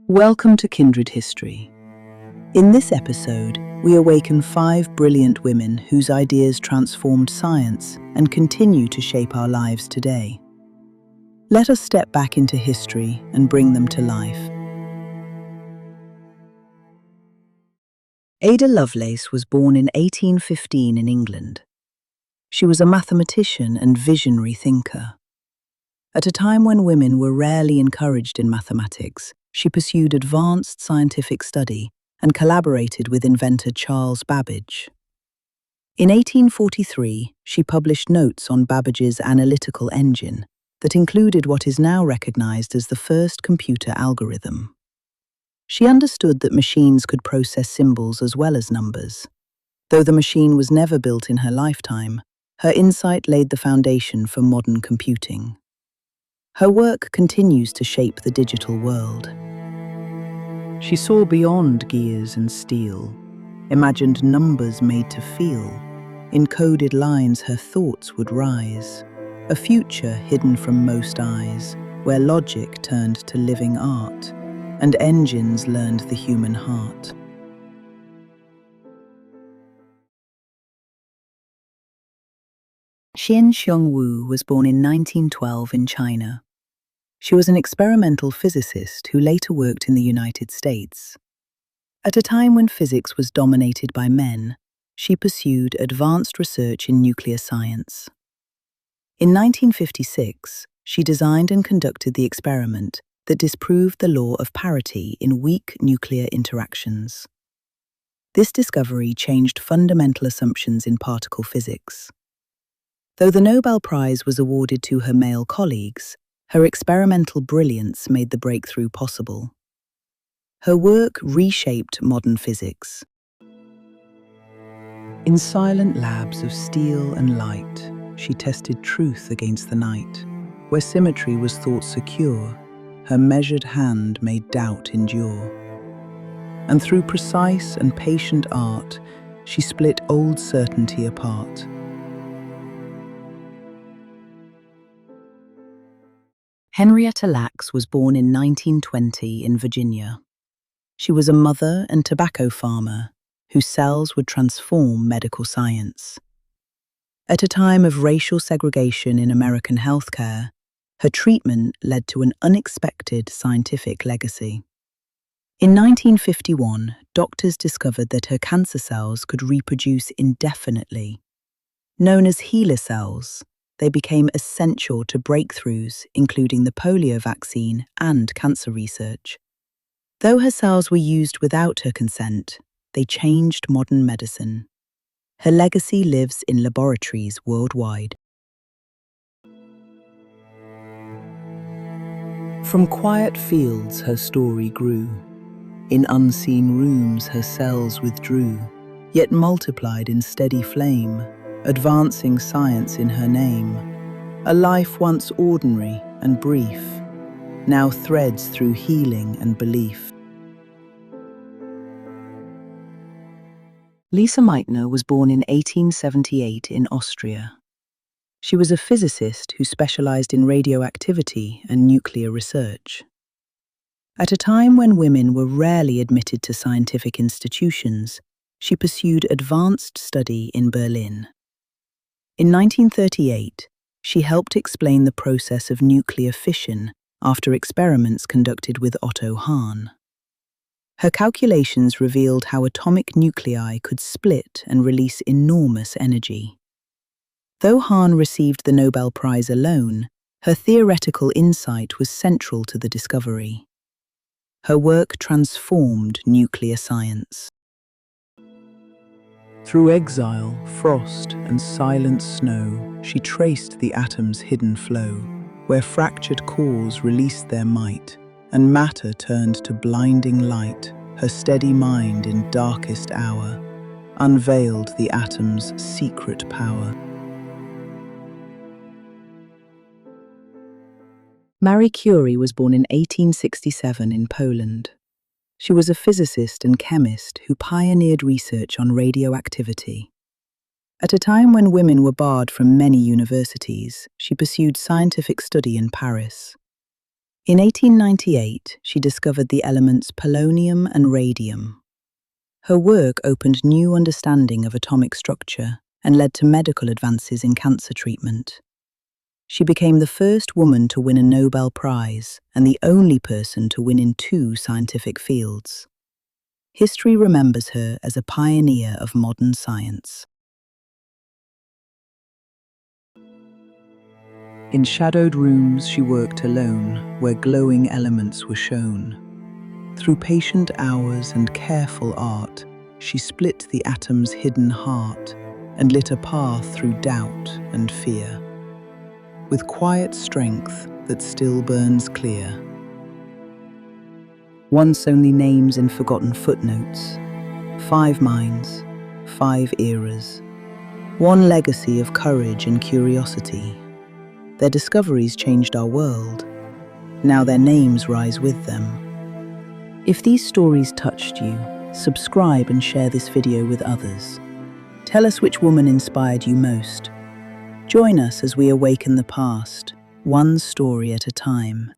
Welcome to Kindred History. In this episode, we awaken 5 brilliant women whose ideas transformed science and continue to shape our lives today. Let us step back into history and bring them to life. Ada Lovelace was born in 1815 in England. She was a mathematician and visionary thinker. At a time when women were rarely encouraged in mathematics, she pursued advanced scientific study and collaborated with inventor Charles Babbage. In 1843, she published notes on Babbage's analytical engine that included what is now recognized as the first computer algorithm. She understood that machines could process symbols as well as numbers. Though the machine was never built in her lifetime, her insight laid the foundation for modern computing. Her work continues to shape the digital world. She saw beyond gears and steel, imagined numbers made to feel. In coded lines her thoughts would rise, a future hidden from most eyes, where logic turned to living art, and engines learned the human heart. Chien Shiung Wu was born in 1912 in China. She was an experimental physicist who later worked in the United States. At a time when physics was dominated by men, she pursued advanced research in nuclear science. In 1956, she designed and conducted the experiment that disproved the law of parity in weak nuclear interactions. This discovery changed fundamental assumptions in particle physics. Though the Nobel Prize was awarded to her male colleagues, her experimental brilliance made the breakthrough possible. Her work reshaped modern physics. In silent labs of steel and light, she tested truth against the night. Where symmetry was thought secure, her measured hand made doubt endure. And through precise and patient art, she split old certainty apart. Henrietta Lacks was born in 1920 in Virginia. She was a mother and tobacco farmer whose cells would transform medical science. At a time of racial segregation in American healthcare, her treatment led to an unexpected scientific legacy. In 1951, doctors discovered that her cancer cells could reproduce indefinitely. Known as healer cells, they became essential to breakthroughs including the polio vaccine and cancer research. Though her cells were used without her consent, they changed modern medicine. Her legacy lives in laboratories worldwide. From quiet fields her story grew. In unseen rooms her cells withdrew, yet multiplied in steady flame, advancing science in her name. A life once ordinary and brief, now threads through healing and belief. Lise Meitner was born in 1878 in Austria. She was a physicist who specialized in radioactivity and nuclear research. At a time when women were rarely admitted to scientific institutions, she pursued advanced study in Berlin. In 1938, she helped explain the process of nuclear fission after experiments conducted with Otto Hahn. Her calculations revealed how atomic nuclei could split and release enormous energy. Though Hahn received the Nobel Prize alone, her theoretical insight was central to the discovery. Her work transformed nuclear science. Through exile, frost, and silent snow, she traced the atom's hidden flow, where fractured cores released their might, and matter turned to blinding light. Her steady mind in darkest hour unveiled the atom's secret power. Marie Curie was born in 1867 in Poland. She was a physicist and chemist who pioneered research on radioactivity. At a time when women were barred from many universities, she pursued scientific study in Paris. In 1898, she discovered the elements polonium and radium. Her work opened new understanding of atomic structure and led to medical advances in cancer treatment. She became the first woman to win a Nobel Prize and the only person to win in 2 scientific fields. History remembers her as a pioneer of modern science. In shadowed rooms, she worked alone, where glowing elements were shown. Through patient hours and careful art, she split the atom's hidden heart and lit a path through doubt and fear. With quiet strength that still burns clear. Once only names in forgotten footnotes, 5 minds, 5 eras, one legacy of courage and curiosity. Their discoveries changed our world. Now their names rise with them. If these stories touched you, subscribe and share this video with others. Tell us which woman inspired you most. Join us as we awaken the past, one story at a time.